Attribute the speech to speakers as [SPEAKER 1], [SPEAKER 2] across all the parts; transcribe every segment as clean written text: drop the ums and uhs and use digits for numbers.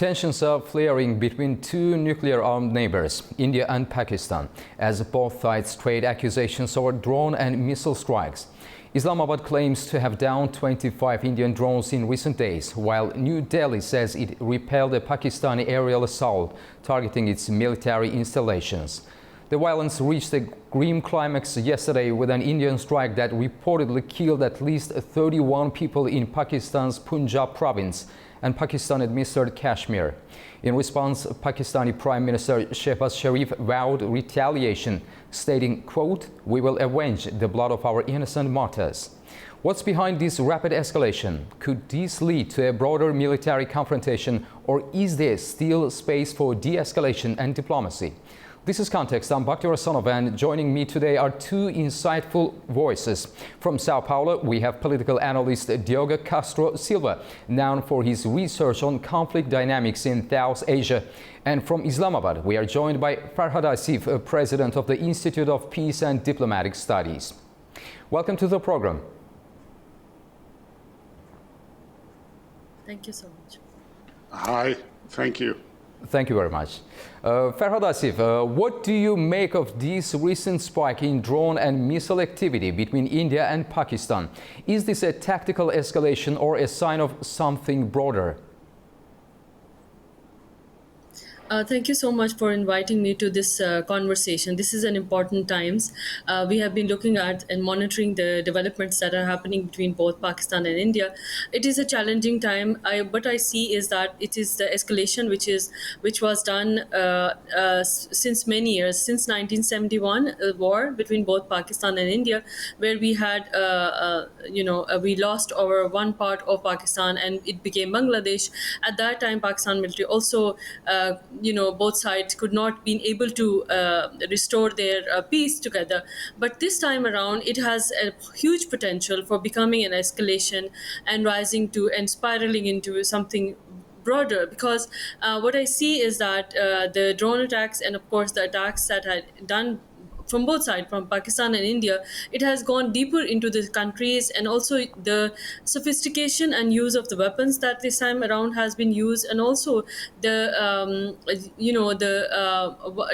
[SPEAKER 1] Tensions are flaring between two nuclear-armed neighbors, India and Pakistan, as both sides trade accusations over drone and missile strikes. Islamabad claims to have downed 25 Indian drones in recent days, while New Delhi says it repelled a Pakistani aerial assault targeting its military installations. The violence reached a grim climax yesterday with an Indian strike that reportedly killed at least 31 people in Pakistan's Punjab province and Pakistan-administered Kashmir. In response, Pakistani Prime Minister Shehbaz Sharif vowed retaliation, stating, quote, "We will avenge the blood of our innocent martyrs." What's behind this rapid escalation? Could this lead to a broader military confrontation, or is there still space for de-escalation and diplomacy? This is Context. I'm Bakhtiyar Hasanov, and joining me today are two insightful voices. From Sao Paulo, we have political analyst Diogo Castro Silva, known for his research on conflict dynamics in South Asia. And from Islamabad, we are joined by Farhad Asif, president of the Institute of Peace and Diplomatic Studies. Welcome to the program.
[SPEAKER 2] Thank you so much.
[SPEAKER 3] Hi, thank you.
[SPEAKER 1] Thank you very much. Farhad Asif, what do you make of this recent spike in drone and missile activity between India and Pakistan? Is this a tactical escalation or a sign of something broader?
[SPEAKER 2] Thank you so much for inviting me to this conversation. This is an important times. We have been looking at and monitoring the developments that are happening between both Pakistan and India. It is a challenging time. What I see is that it is the escalation which was done since many years, since 1971, a war between both Pakistan and India, where we had, we lost our one part of Pakistan and it became Bangladesh. At that time, Pakistan military also both sides could not be able to restore their peace together. But this time around, it has a huge potential for becoming an escalation and rising to and spiraling into something broader, because what I see is that the drone attacks and of course the attacks that had done from both sides, from Pakistan and India, it has gone deeper into the countries, and also the sophistication and use of the weapons that this time around has been used, and also the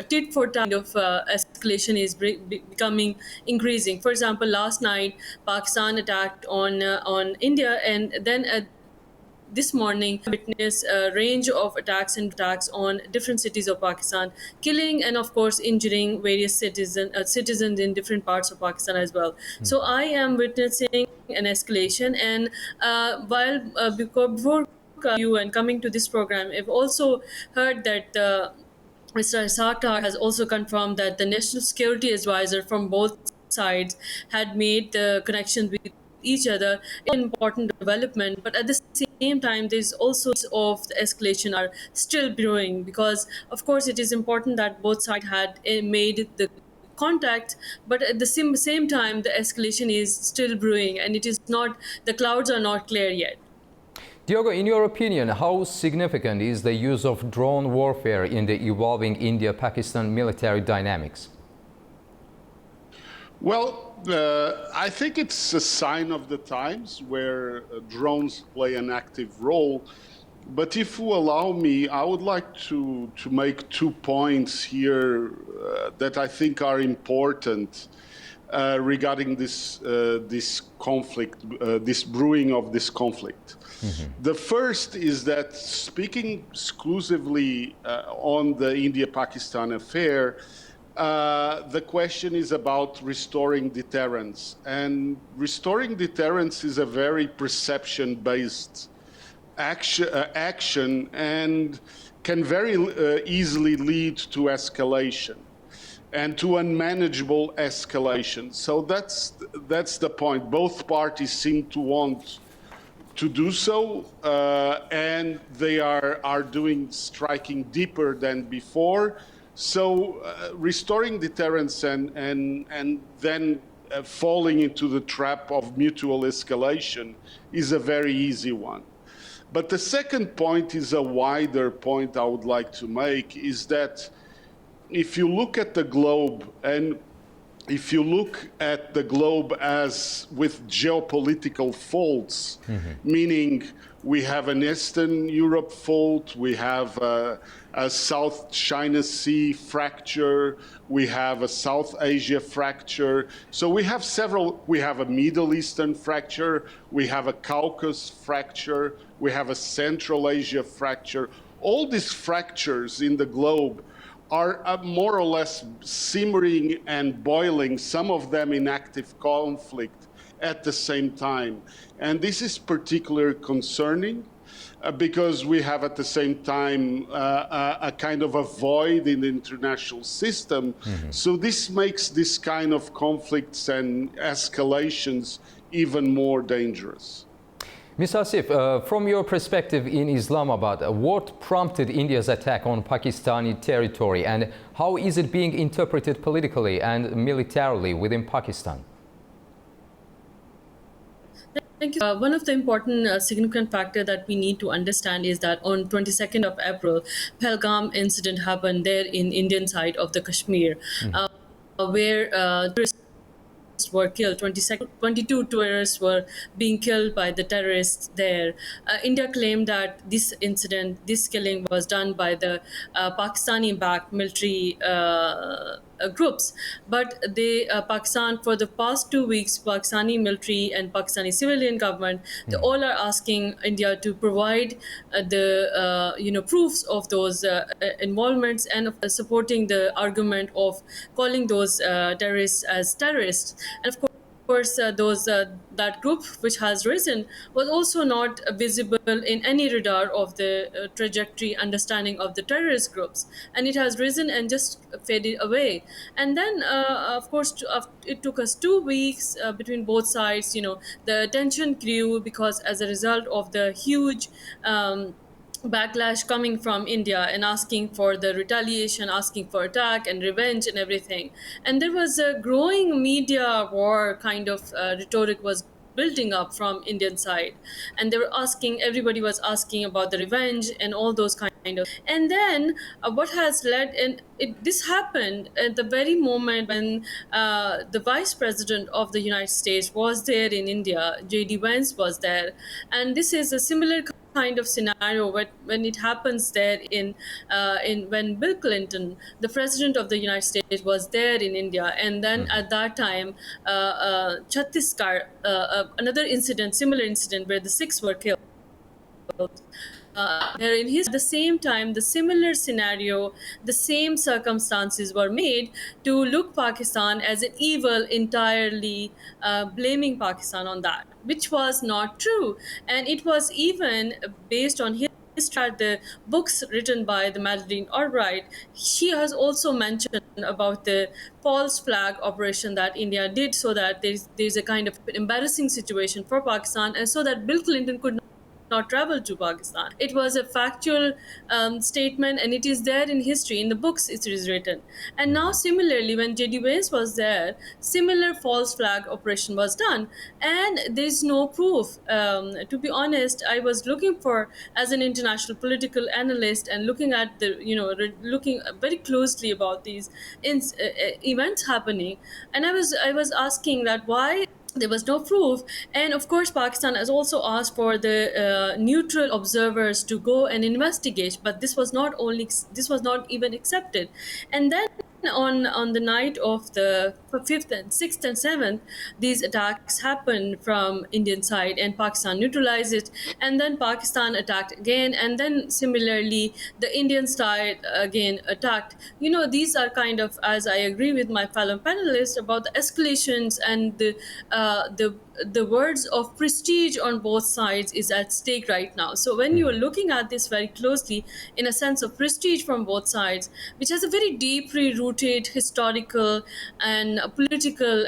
[SPEAKER 2] tit for tat kind of escalation is becoming increasing. For example, last night Pakistan attacked on India, and then this morning witnessed a range of attacks on different cities of Pakistan, killing and of course injuring various citizens in different parts of Pakistan as well. So I am witnessing an escalation, and before you and coming to this program, I've also heard that Mr. Sarkar has also confirmed that the National Security Advisor from both sides had made the connections with each other. An important development, but at the same time there's also of the escalation are still brewing, because of course it is important that both sides had made the contact, but at the same time the escalation is still brewing, and it is not, the clouds are not clear yet.
[SPEAKER 1] Diogo, in your opinion, how significant is the use of drone warfare in the evolving India-Pakistan military dynamics?
[SPEAKER 3] Well, I think it's a sign of the times where drones play an active role. But if you allow me, I would like to make 2 points here that I think are important regarding this conflict, this brewing of this conflict. The first is that, speaking exclusively on the India-Pakistan affair, the question is about restoring deterrence. And restoring deterrence is a very perception-based action and can very easily lead to escalation and to unmanageable escalation. So that's the point. Both parties seem to want to do so, and they are striking deeper than before. So restoring deterrence and then falling into the trap of mutual escalation is a very easy one. But the second point is a wider point I would like to make, is that if you look at the globe, and if you look at the globe as with geopolitical faults, meaning we have an Eastern Europe fault, we have a South China Sea fracture, we have a South Asia fracture. So we have several, we have a Middle Eastern fracture, we have a Caucasus fracture, we have a Central Asia fracture. All these fractures in the globe are more or less simmering and boiling, some of them in active conflict at the same time. And this is particularly concerning because we have at the same time a kind of a void in the international system. So this makes this kind of conflicts and escalations even more dangerous.
[SPEAKER 1] Ms. Asif, from your perspective in Islamabad, what prompted India's attack on Pakistani territory and how is it being interpreted politically and militarily within Pakistan?
[SPEAKER 2] Thank you. One of the important significant factor that we need to understand is that on 22nd of April, Pahalgam incident happened there in Indian side of the Kashmir, where tourists were killed. 22 tourists were being killed by the terrorists there. India claimed that this incident, this killing was done by the Pakistani-backed military groups. But Pakistan, for the past 2 weeks, Pakistani military and Pakistani civilian government, they all are asking India to provide the proofs of those involvements and supporting the argument of calling those terrorists as terrorists. And of course, that group which has risen was also not visible in any radar of the trajectory understanding of the terrorist groups, and it has risen and just faded away. And then, of course, it took us 2 weeks between both sides. The tension grew because as a result of the huge backlash coming from India and asking for the retaliation, asking for attack and revenge and everything. And there was a growing media war kind of rhetoric was building up from Indian side. And they were asking, everybody was asking about the revenge and all those kind of. And then what has led, and this happened at the very moment when the Vice President of the United States was there in India, J.D. Vance was there. And this is a similar kind of scenario when it happens there in when Bill Clinton, the president of the United States, was there in India, and then at that time, Chhattisgarh, another incident, similar incident where the 6 were killed. There in his, at the same time, the similar scenario, the same circumstances were made to look Pakistan as an evil, entirely blaming Pakistan on that, which was not true. And it was even based on his the books written by the Madeleine Albright. She has also mentioned about the false flag operation that India did, so that there's a kind of embarrassing situation for Pakistan, and so that Bill Clinton could not travel to Pakistan. It was a factual statement, and it is there in history, in the books it is written. And now similarly, when J.D. Vance was there, similar false flag operation was done, and there is no proof. To be honest, I was looking for, as an international political analyst, and looking at the, looking very closely about these events happening, and I was asking that why there was no proof. And of course, Pakistan has also asked for the neutral observers to go and investigate, but this was not even accepted. And then on the night of the 5th and 6th and 7th, these attacks happened from Indian side, and Pakistan neutralized it, and then Pakistan attacked again, and then similarly the Indian side again attacked. These are kind of, as I agree with my fellow panelists about the escalations, and the words of prestige on both sides is at stake right now. So when you are looking at this very closely, in a sense of prestige from both sides, which has a very deeply rooted historical and political,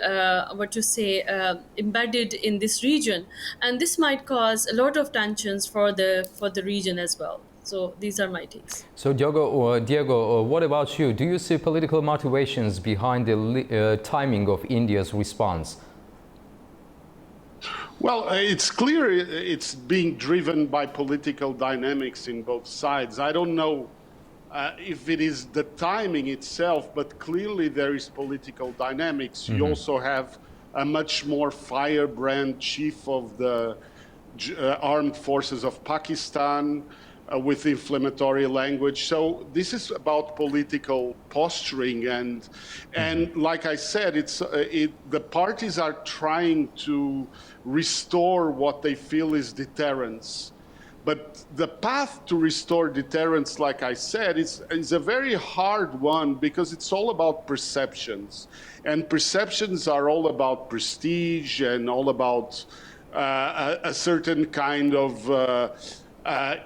[SPEAKER 2] embedded in this region, and this might cause a lot of tensions for the region as well. So these are my takes.
[SPEAKER 1] So Diego, what about you? Do you see political motivations behind the timing of India's response?
[SPEAKER 3] Well, it's clear it's being driven by political dynamics in both sides. I don't know if it is the timing itself, but clearly there is political dynamics. You also have a much more firebrand chief of the armed forces of Pakistan with inflammatory language. So this is about political posturing, and like I said, the parties are trying to restore what they feel is deterrence. But the path to restore deterrence, like I said, is a very hard one because it's all about perceptions. And perceptions are all about prestige and all about a certain kind of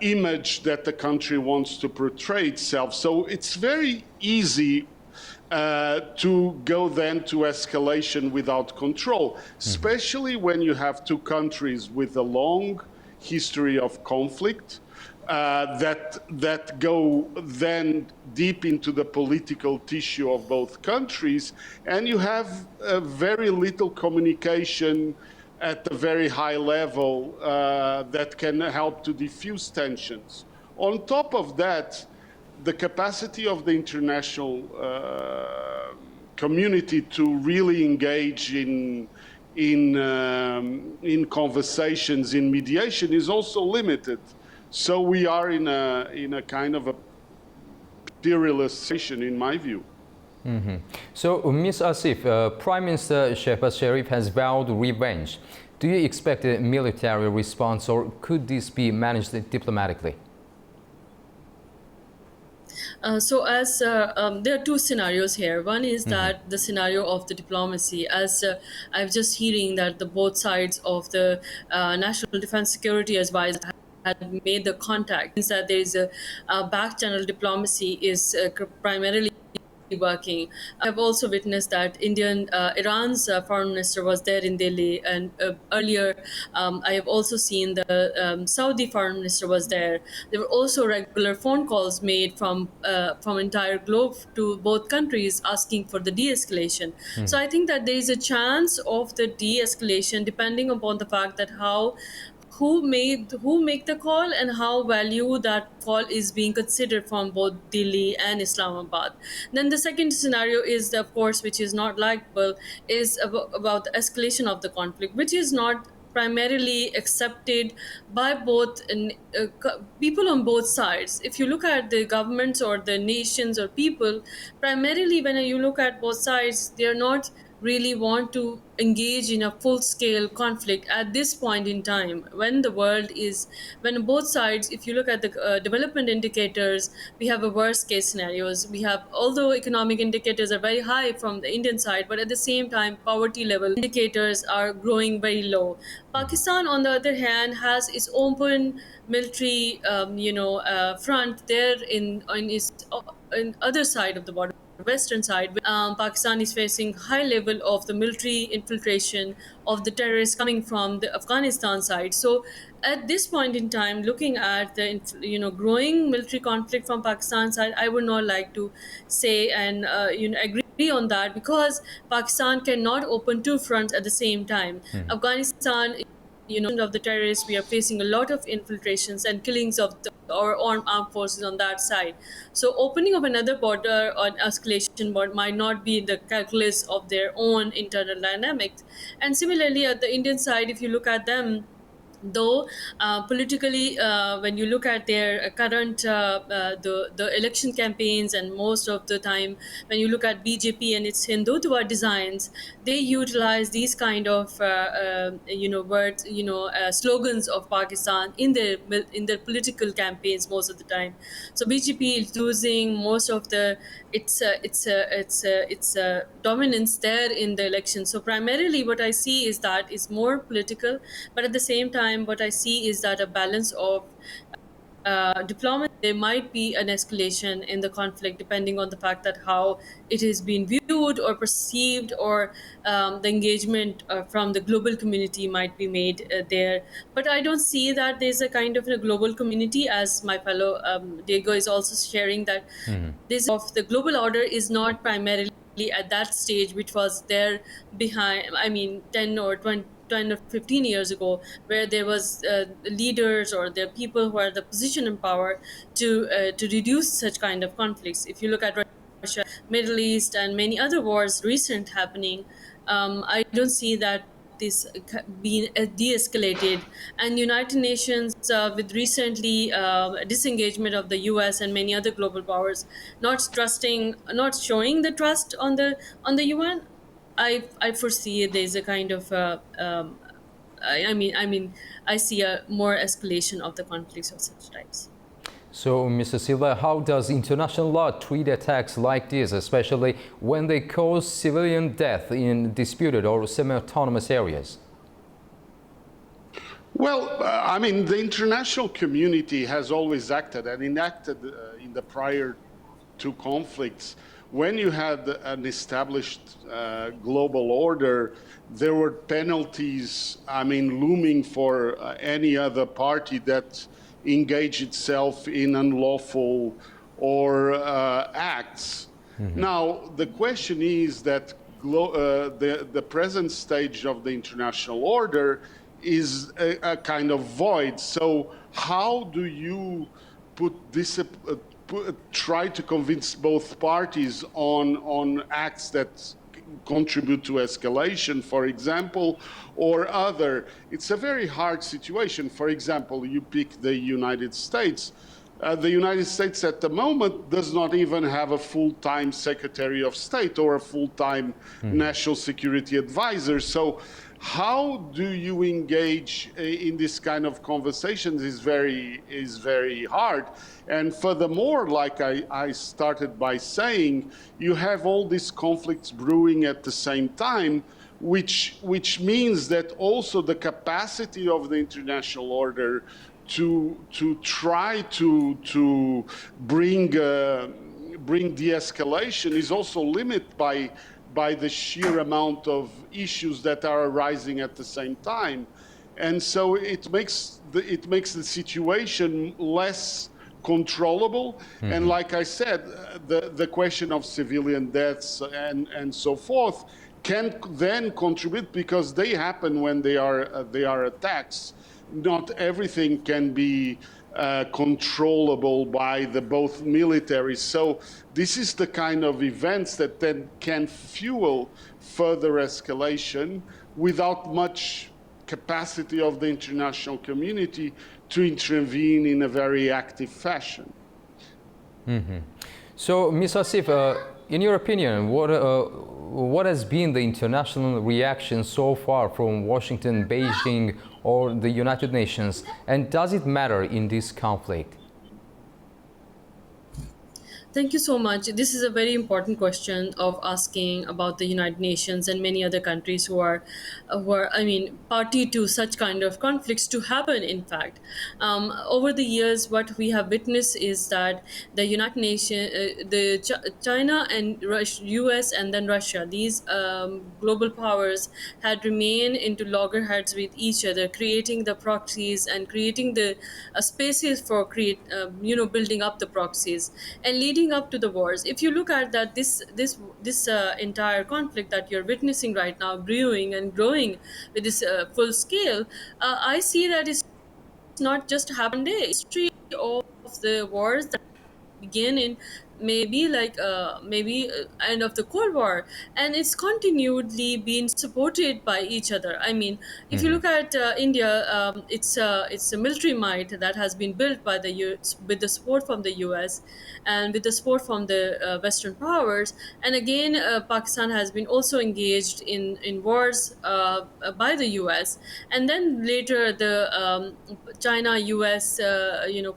[SPEAKER 3] image that the country wants to portray itself. So it's very easy to go then to escalation without control, especially when you have two countries with a long history of conflict that go then deep into the political tissue of both countries, and you have very little communication at a very high level that can help to diffuse tensions. On top of that, the capacity of the international community to really engage in conversations, in mediation, is also limited. So we are in a kind of a perilous situation, in my view.
[SPEAKER 1] So, Ms. Asif, Prime Minister Shehbaz Sharif has vowed revenge. Do you expect a military response, or could this be managed diplomatically?
[SPEAKER 2] There are two scenarios here. One is that the scenario of the diplomacy, as I'm just hearing that the both sides of the National Defense Security Advisor had made the contact, means that there is a back channel diplomacy is primarily working. I've also witnessed that Iran's foreign minister was there in Delhi, and earlier I have also seen the Saudi foreign minister was there. There were also regular phone calls made from entire globe to both countries asking for the de-escalation. So I think that there is a chance of the de-escalation depending upon the fact that who make the call and how value that call is being considered from both Delhi and Islamabad. Then the second scenario is, of course, which is not likable, is about the escalation of the conflict, which is not primarily accepted by both people on both sides. If you look at the governments or the nations or people, primarily when you look at both sides, they are not really want to engage in a full-scale conflict at this point in time when both sides, if you look at the development indicators, we have a worst case scenarios. We have, although economic indicators are very high from the Indian side, but at the same time poverty level indicators are growing very low. Pakistan, on the other hand, has its open military front there in other side of the border, western side. Pakistan is facing high level of the military infiltration of the terrorists coming from the Afghanistan side. So at this point in time, looking at the growing military conflict from Pakistan side, I would not like to say and agree on that, because Pakistan cannot open two fronts at the same time. Afghanistan, of the terrorists, we are facing a lot of infiltrations and killings of our armed forces on that side. So opening of another border or escalation border might not be in the calculus of their own internal dynamics. And similarly, at the Indian side, if you look at them, though politically, when you look at their current the election campaigns, and most of the time when you look at BJP and its Hindutva designs, they utilize these kind of words, slogans of Pakistan in their political campaigns most of the time. So BJP is losing most of its dominance there in the election. So primarily what I see is that is more political, but at the same time what I see is that a balance of diplomacy. There might be an escalation in the conflict depending on the fact that how it is being viewed or perceived, or the engagement from the global community might be made there. But I don't see that there's a kind of a global community, as my fellow Diego is also sharing, that this of the global order is not primarily at that stage which was there behind, 10 or 20 kind of 15 years ago, where there was leaders or the people who are the position in power to reduce such kind of conflicts. If you look at Russia, Middle East, and many other wars recent happening, I don't see that this being de-escalated. And United Nations, with recently disengagement of the US and many other global powers, not showing the trust on the UN, I foresee there's a kind of I see a more escalation of the conflicts of such types.
[SPEAKER 1] So, Mr. Silva, how does international law treat attacks like this, especially when they cause civilian death in disputed or semi-autonomous areas?
[SPEAKER 3] Well, the international community has always acted and enacted in the prior two conflicts. When you had an established global order, there were penalties, looming for any other party that engaged itself in unlawful or acts. Now, the question is that the present stage of the international order is a kind of void. So how do you try to convince both parties on acts that contribute to escalation, for example, or other? It's a very hard situation. For example, you pick the United States. The United States at the moment does not even have a full-time Secretary of State or a full-time national security advisor. So how do you engage in this kind of conversations is very hard. And furthermore, like I started by saying, you have all these conflicts brewing at the same time, which means that also the capacity of the international order to try to bring de-escalation is also limited by the sheer amount of issues that are arising at the same time. And so it makes the situation less controllable. And like I said, the question of civilian deaths and so forth can then contribute, because they happen when they are attacks. Not everything can be controllable by both militaries. So this is the kind of events that then can fuel further escalation without much capacity of the international community to intervene in a very active fashion.
[SPEAKER 1] So, Ms. Asif, in your opinion, what has been the international reaction so far from Washington, Beijing, or the United Nations, and does it matter in this conflict?
[SPEAKER 2] Thank you so much. This is a very important question of asking about the United Nations and many other countries who are, party to such kind of conflicts to happen. In fact, over the years, what we have witnessed is that the United Nations, China and U.S. and then Russia, these global powers had remained into loggerheads with each other, creating the proxies and creating the spaces for building up the proxies and leading up to the wars. If you look at that, this entire conflict that you're witnessing right now, brewing and growing with this full scale, I see that it's not just happened day. History of the wars that began in maybe end of the Cold War, and it's continually been supported by each other. I mean, if you look at India, it's a military might that has been built by the with the support from the US and with the support from the Western powers. And again, Pakistan has been also engaged in wars by the US, and then later the China US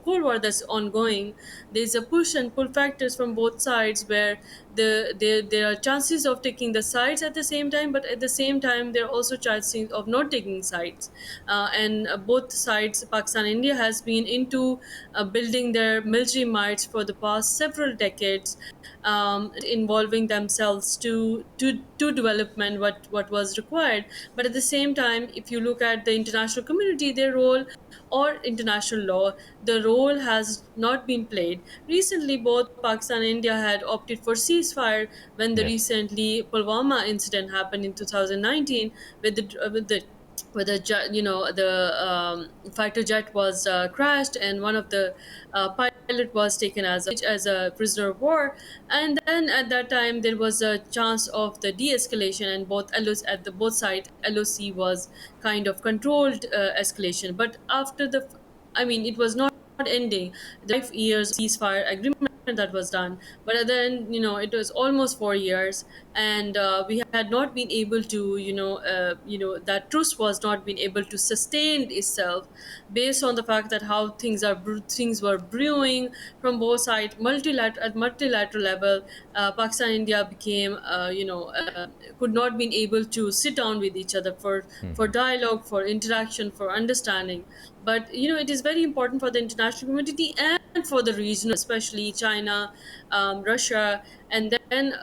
[SPEAKER 2] Cold War that's ongoing. There's a push and pull factors from both sides, where there are chances of taking the sides at the same time, but at the same time there are also chances of not taking sides. And both sides, Pakistan and India, has been into building their military mights for the past several decades, involving themselves to development what was required. But at the same time, if you look at the international community, their role or international law, the role has not been played. Recently, both Pakistan and India had opted for ceasefire when the
[SPEAKER 1] Yes.
[SPEAKER 2] recently Pulwama incident happened in 2019 with the where the fighter jet was crashed, and one of the pilot was taken as a prisoner of war. And then at that time there was a chance of the de-escalation, and both sides LOC was kind of controlled escalation. But after it was not ending. The 5 years ceasefire agreement that was done, but then it was almost 4 years, and we had not been able to that truce was not been able to sustain itself, based on the fact that how things were brewing from both sides. Multilateral level, Pakistan and India became could not been able to sit down with each other for dialogue, for interaction, for understanding. But it is very important for the international community and for the region, especially China, Russia, and then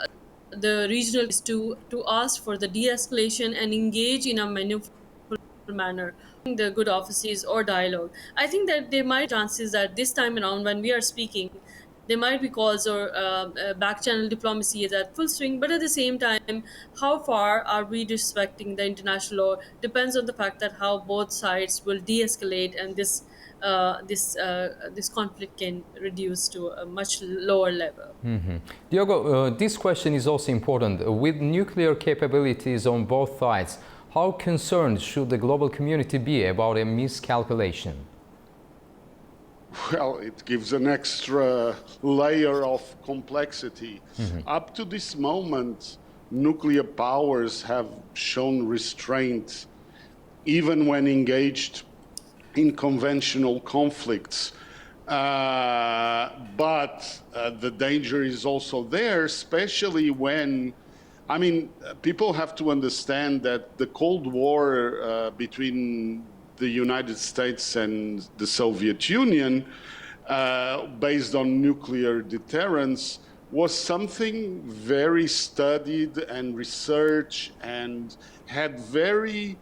[SPEAKER 2] the regional is to ask for the de-escalation and engage in a meaningful manner, the good offices or dialogue. I think that there might be chances that this time around, when we are speaking, there might be calls or back channel diplomacy is at full swing. But at the same time, how far are we respecting the international law depends on the fact that how both sides will de-escalate, and this conflict can reduce to a much lower level.
[SPEAKER 1] Diogo, this question is also important. With nuclear capabilities on both sides, how concerned should the global community be about a miscalculation?
[SPEAKER 3] Well, it gives an extra layer of complexity. Up to this moment, nuclear powers have shown restraint, even when engaged in conventional conflicts. But the danger is also there, especially when, people have to understand that the Cold War between the United States and the Soviet Union, based on nuclear deterrence, was something very studied and researched, and had very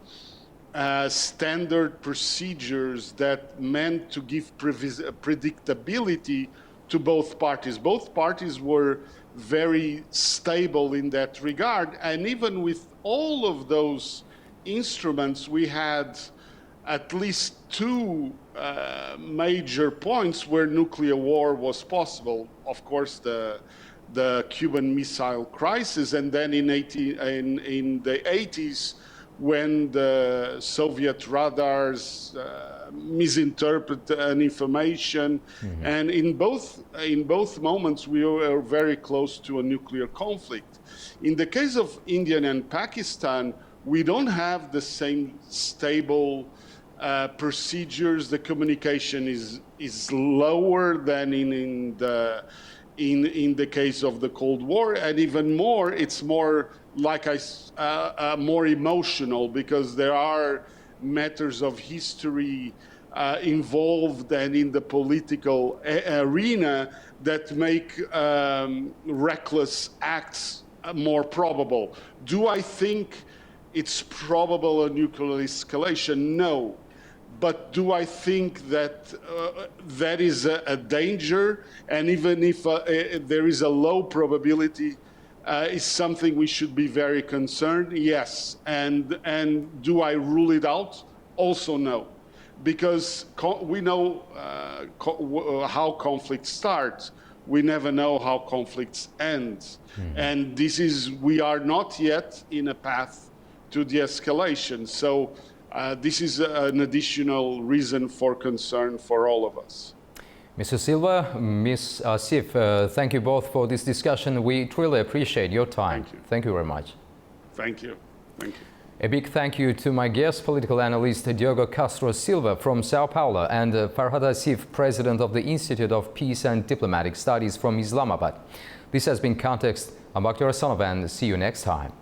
[SPEAKER 3] standard procedures that meant to give predictability to both parties. Both parties were very stable in that regard, and even with all of those instruments, we had at least two major points where nuclear war was possible. Of course, the Cuban Missile Crisis, and then in the 80s, when the Soviet radars misinterpret an information. And in both moments, we were very close to a nuclear conflict. In the case of India and Pakistan, we don't have the same stable procedures. The communication is lower than in the case of the Cold War, and even more, it's more like more emotional, because there are matters of history involved and in the political arena that make reckless acts more probable. Do I think it's probable a nuclear escalation? No. But do I think that that is a danger? And even if there is a low probability, is something we should be very concerned? Yes. And do I rule it out? Also no. Because we know how conflicts start. We never know how conflicts end. And we are not yet in a path to de-escalation. So this is an additional reason for concern for all of us.
[SPEAKER 1] Mr. Silva, Ms. Asif, thank you both for this discussion. We truly appreciate your time.
[SPEAKER 3] Thank you.
[SPEAKER 1] Thank you very much.
[SPEAKER 3] Thank you. Thank you.
[SPEAKER 1] A big thank you to my guest, political analyst Diogo Castro Silva from Sao Paulo, and Farhad Asif, president of the Institute of Peace and Diplomatic Studies from Islamabad. This has been Context. I'm Bakhtiyar, and see you next time.